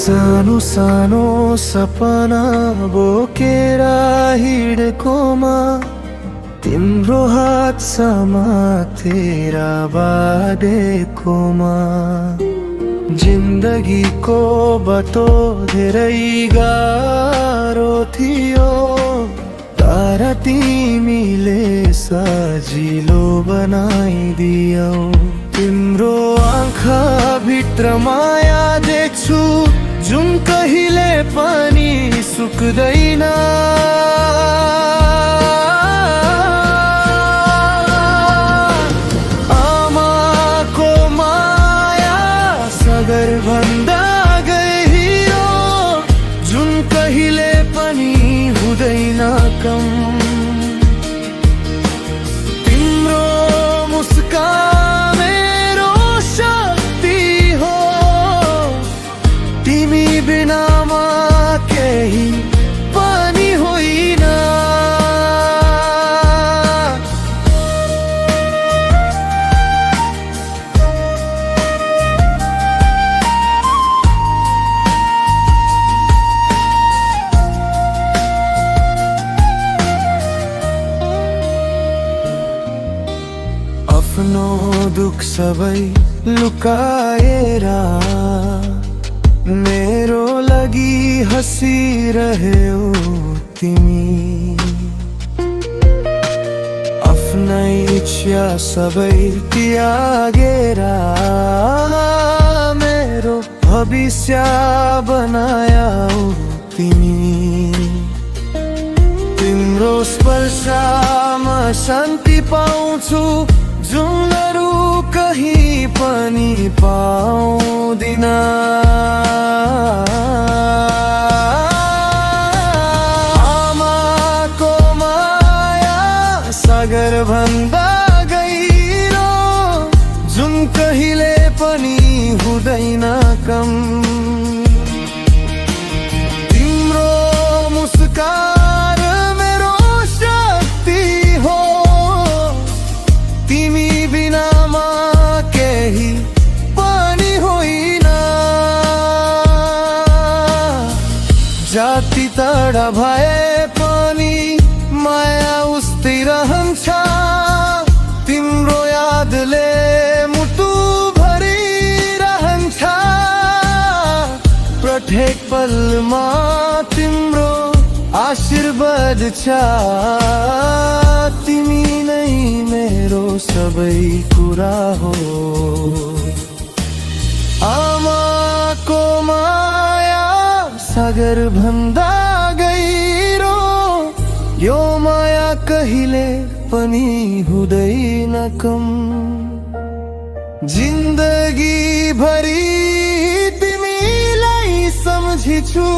सानो सानो सपना बोकेर हिँडेकोमा तिम्रो हात समातेर बाँडेकोमा जिन्दगीको बाटो धेरै गाह्रो थियो, तर तिमीले सजिलो बनाइदियौ। तिम्रो आँखा भित्र माया देख्छु जुन कहिले पनि सुक्दैन। आमाको माया सागर भन्दा गहिरो, जुन कहिले पनि हुँदैन कम। तिम्रो मुस्कान मेरो शक्ति हो, तिमी बिनामा केही पनि होइन। आफ्नो दुख सबै लुकाएर मेरो लागि हँसिरह्यौ तिमी। आफ्नै इच्छा सबै त्यागेर मेरो भविष्य बनायौ तिमी। तिम्रो स्पर्शमा शान्ति पाउँछु जुन अरू कहीँ पनि पाउँदिन। आमाको माया सागर भन्दा गहिरो, जुन कहिले पनि हुँदैन कम। तिम्रो मुस्कान मेरो शक्ति हो, तिमी बिनामा केही पनि होइन। जाति टाढा भए पनि माया उस्तै रहन्छ, तिम्रो यादले मुटु भरिरहन्छ। प्रत्येक पलमा तिम्रो आशीर्वाद छ, तिमी नै मेरो सबै कुरा हो। आमाको माया सागर भन्दा गहिरो, यो माया कहिले पनि हुँदैन कम। जिन्दगी भरि तिमीलाई सम्झिछु,